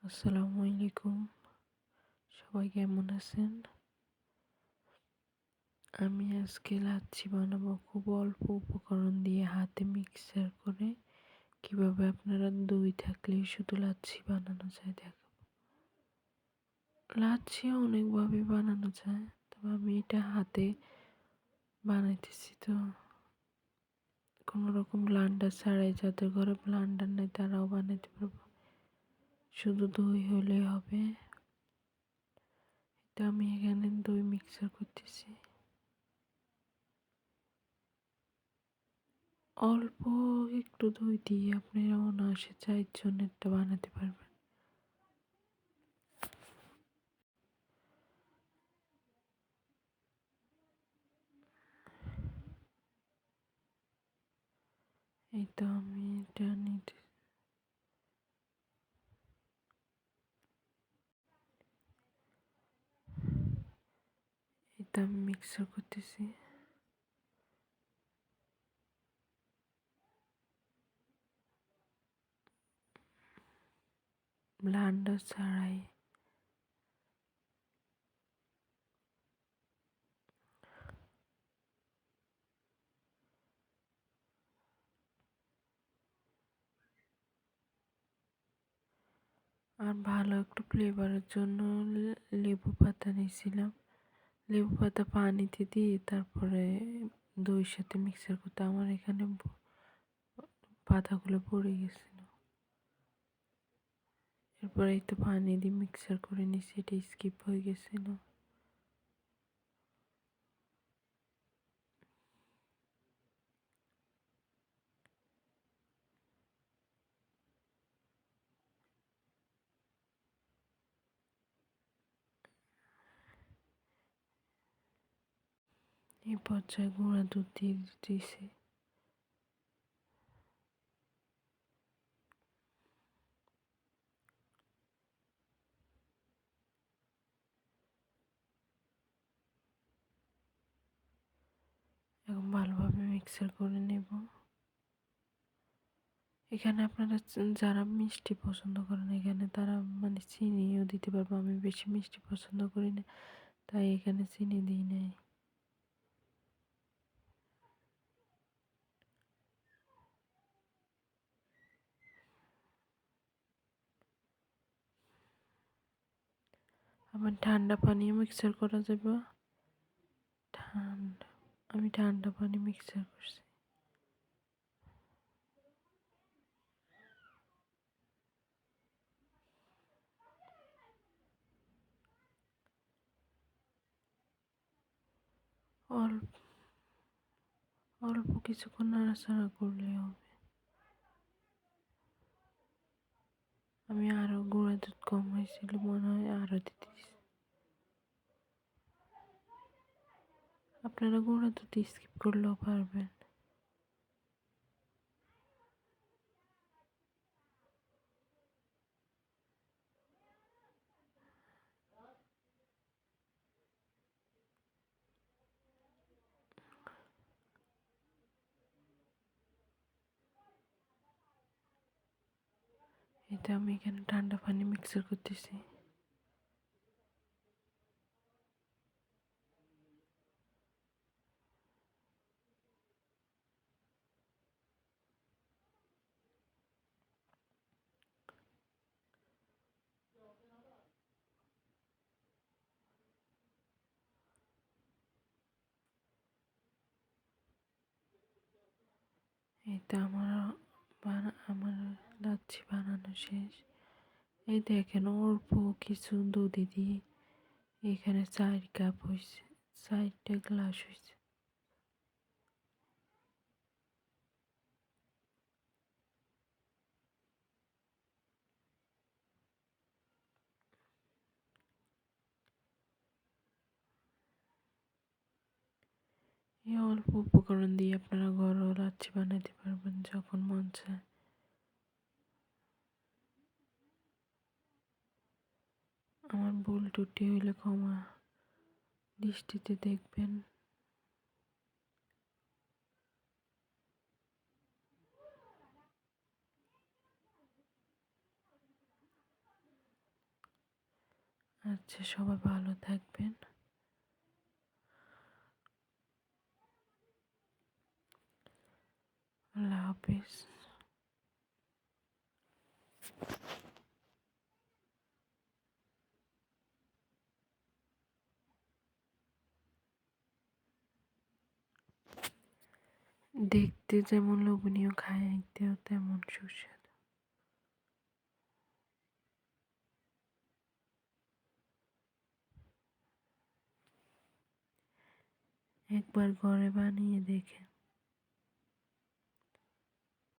আসসালামু আলাইকুম। সবাই কেমন আছেন? আমি আজকে লাচ্ছি বানাবো খুব অল্প উপকরণ দিয়ে হাতে মিক্সার করে। কিভাবে আপনারা দই থাকলেই শুধু লাচ্ছি বানানো যায় দেখাবো। লাচ্ছি অনেকভাবে বানানো যায়, তবে আমি এটা হাতে বানাইতেছি তো কোনো রকম ব্লান্ডার ছাড়াই। যাদের ঘরে ব্লান্ডার নেই তারাও বানাইতে পারবো, শুধু দই হলেই হবে। এটা আমি এখানে দই মিক্সার করতেছি। অল্প একটু দই দিয়ে আপনারা অনায়াসে ৪ জনেরটা বানাতে পারবেন। এই তো আমি এটা নিতে এটা আমি মিক্সার করতেছি। ব্লান্ডার ছাড়াই। আর ভালো একটু ফ্লেভারের জন্য লেবু পাতা নিয়েছিলাম। লেবু পাতা পানিতে দিয়ে তারপরে দইয়ের সাথে মিক্সার করতে আমার এখানে পাতাগুলো পড়ে গেছিল। এরপরে এই তো পানি দিয়ে মিক্সার করে নিয়েছি, এটা স্কিপ হয়ে গেছিল। এই পর্যায়ে গুঁড়া দুধ দিয়ে দিয়েছি। এখন ভালোভাবে মিক্সার করে নেব। এখানে আপনারা যারা মিষ্টি পছন্দ করেন এখানে তারা মানে চিনিও দিতে পারবো। আমি বেশি মিষ্টি পছন্দ করি না, তাই এখানে চিনি দিই নাই। আবার ঠান্ডা পানিও মিক্সার করা যাবে। ঠান্ডা আমি ঠান্ডা পানি মিক্সার করছি। অল্প অল্প কিছুক্ষণ নাড়াচাড়া করলে হবে। আমি আরো গুঁড়া দুধ কম হয়েছিল মনে হয়, আরো দিতেছি। আপনারা গুঁড়া দুধ স্কিপ করলেও পারবেন। এটা আমি এখানে ঠান্ডা পানি মিক্সার করতেছি। এই তো আমার লাচ্ছি বানানো শেষ। এই দেখেন অল্প কিছু দুধ দিয়ে এখানে 4 কাপ হয়েছে, 4টা গ্লাস হয়েছে। এই অল্প উপকরণ দিয়ে আপনারা ঘরোয়া লাচ্ছি বানাতে পারবেন যখন মন চায়। আমার ভুল ত্রুটি হইলে ক্ষমা দৃষ্টিতে দেখবেন। আচ্ছা, সবাই ভালো থাকবেন। আল্লাহ হাফিজ। দেখতে যেমন লোভনীয়, খাইতেও তেমন সুস্বাদু। একবার ঘরে বানিয়ে দেখেন।